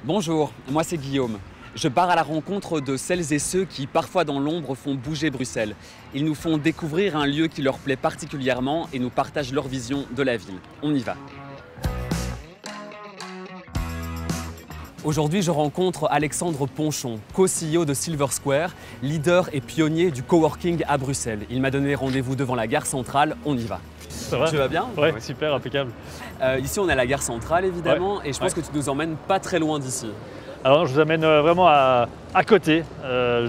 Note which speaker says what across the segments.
Speaker 1: Bonjour, moi c'est Guillaume. Je pars à la rencontre de celles et ceux qui, parfois dans l'ombre, font bouger Bruxelles. Ils nous font découvrir un lieu qui leur plaît particulièrement et nous partagent leur vision de la ville. On y va. Aujourd'hui, je rencontre Alexandre Ponchon, co-CEO de Silver Square, leader et pionnier du coworking à Bruxelles. Il m'a donné rendez-vous devant la gare centrale. On y va.
Speaker 2: Ça va?
Speaker 1: Tu vas bien?
Speaker 2: Ouais, super, impeccable.
Speaker 1: Ici, on est à la gare centrale, évidemment, et je pense que tu nous emmènes pas très loin d'ici.
Speaker 2: Alors, je vous amène vraiment à côté,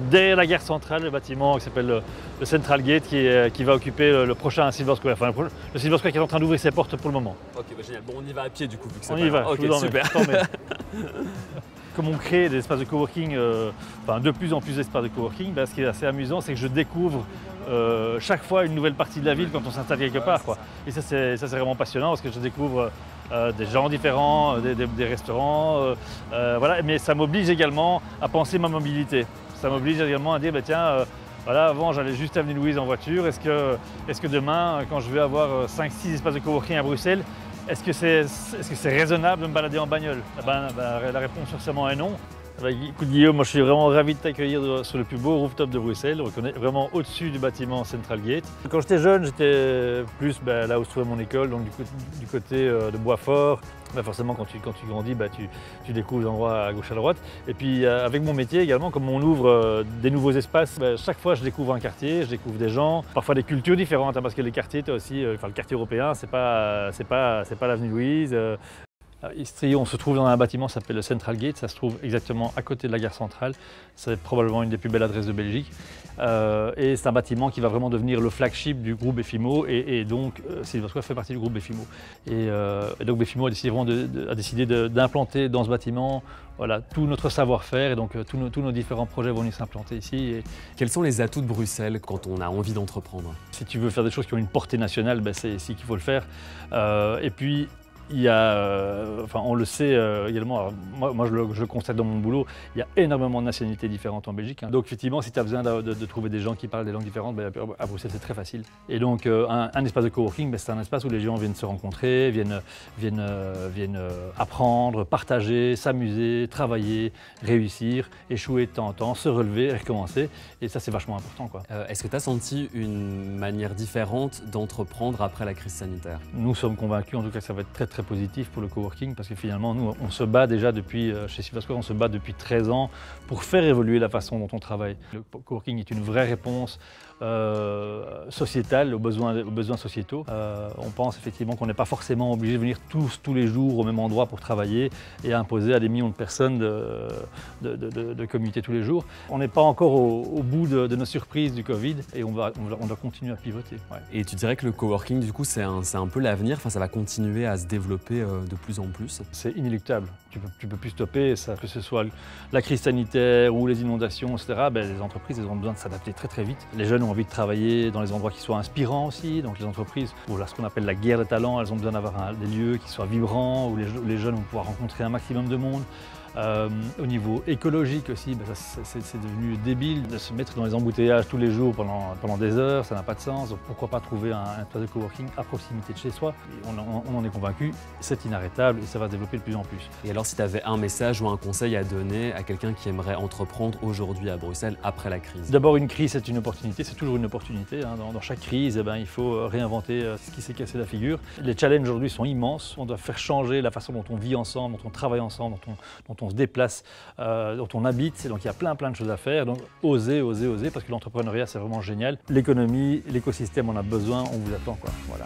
Speaker 2: derrière la gare centrale, le bâtiment qui s'appelle le Central Gate, qui va occuper le prochain Silver Square. Enfin, le Silver Square qui est en train d'ouvrir ses portes pour le moment.
Speaker 1: Ok, bah génial. Bon, on y va à pied du coup, vu que c'est
Speaker 2: On y va,
Speaker 1: Ok,
Speaker 2: je vous emmène,
Speaker 1: super.
Speaker 2: je t'emmène. Comme on crée des espaces de coworking, de plus en plus d'espaces de coworking, ce qui est assez amusant, c'est que je découvre chaque fois une nouvelle partie de la ville quand on s'installe quelque part, quoi. Et ça c'est vraiment passionnant parce que je découvre des gens différents, des restaurants, voilà. Mais ça m'oblige également à penser ma mobilité. Ça m'oblige également à dire, tiens, voilà, avant j'allais juste à Avenue Louise en voiture, est-ce que demain, quand je vais avoir 5-6 espaces de coworking à Bruxelles, est-ce que c'est raisonnable de me balader en bagnole? La réponse forcément est non. Écoute Guillaume, moi je suis vraiment ravi de t'accueillir sur le plus beau rooftop de Bruxelles. On est vraiment au-dessus du bâtiment Central Gate. Quand j'étais jeune, j'étais plus là où se trouvait mon école, donc du côté de Boisfort. Forcément, quand tu grandis, tu découvres des endroits à gauche à droite. Et puis avec mon métier également, comme on ouvre des nouveaux espaces, chaque fois je découvre un quartier, je découvre des gens, parfois des cultures différentes, parce que les quartiers, tu as aussi, le quartier européen, c'est pas l'avenue Louise. Ici, on se trouve dans un bâtiment qui s'appelle le Central Gate, ça se trouve exactement à côté de la gare centrale. C'est probablement une des plus belles adresses de Belgique. Et c'est un bâtiment qui va vraiment devenir le flagship du groupe Befimo et donc Silver Square fait partie du groupe Befimo. Et donc Befimo a décidé d'implanter dans ce bâtiment tout notre savoir-faire et donc tous nos différents projets vont venir s'implanter ici.
Speaker 1: Quels sont les atouts de Bruxelles quand on a envie d'entreprendre?
Speaker 2: Si tu veux faire des choses qui ont une portée nationale, c'est ici qu'il faut le faire. Et puis, il y a, on le sait également, alors moi je le constate dans mon boulot, il y a énormément de nationalités différentes en Belgique. Donc effectivement, si tu as besoin de trouver des gens qui parlent des langues différentes, à Bruxelles c'est très facile. Et donc un espace de coworking, c'est un espace où les gens viennent se rencontrer, viennent apprendre, partager, s'amuser, travailler, réussir, échouer de temps en temps, se relever et recommencer. Et ça c'est vachement important, quoi.
Speaker 1: Est-ce que tu as senti une manière différente d'entreprendre après la crise sanitaire?
Speaker 2: Nous sommes convaincus, en tout cas ça va être très positif pour le coworking parce que finalement nous on se bat déjà depuis, chez Silver Square, on se bat depuis 13 ans pour faire évoluer la façon dont on travaille. Le coworking est une vraie réponse sociétale aux besoins sociétaux. On pense effectivement qu'on n'est pas forcément obligé de venir tous les jours au même endroit pour travailler et imposer à des millions de personnes de commuter tous les jours. On n'est pas encore au bout de nos surprises du Covid et on doit continuer à pivoter. Ouais.
Speaker 1: Et tu dirais que le coworking du coup c'est un peu l'avenir, ça va continuer à se développer de plus en plus?
Speaker 2: C'est inéluctable, tu peux plus stopper ça, que ce soit la crise sanitaire ou les inondations, etc. Les entreprises elles ont besoin de s'adapter très vite. Les jeunes ont envie de travailler dans les endroits qui soient inspirants aussi, donc les entreprises, ou ce qu'on appelle la guerre des talents, elles ont besoin d'avoir des lieux qui soient vibrants, où les jeunes vont pouvoir rencontrer un maximum de monde. Au niveau écologique aussi, c'est devenu débile de se mettre dans les embouteillages tous les jours pendant des heures, ça n'a pas de sens. Donc pourquoi pas trouver un espace de coworking à proximité de chez soi? On en est convaincu, c'est inarrêtable et ça va se développer de plus en plus.
Speaker 1: Et alors si tu avais un message ou un conseil à donner à quelqu'un qui aimerait entreprendre aujourd'hui à Bruxelles après la crise?
Speaker 2: D'abord une crise c'est une opportunité, c'est toujours une opportunité. Dans chaque crise, il faut réinventer ce qui s'est cassé la figure. Les challenges aujourd'hui sont immenses, on doit faire changer la façon dont on vit ensemble, dont on travaille ensemble, dont on se déplace, dont on habite, donc il y a plein de choses à faire, donc oser, parce que l'entrepreneuriat c'est vraiment génial. L'économie, l'écosystème, on a besoin, on vous attend, quoi. Voilà.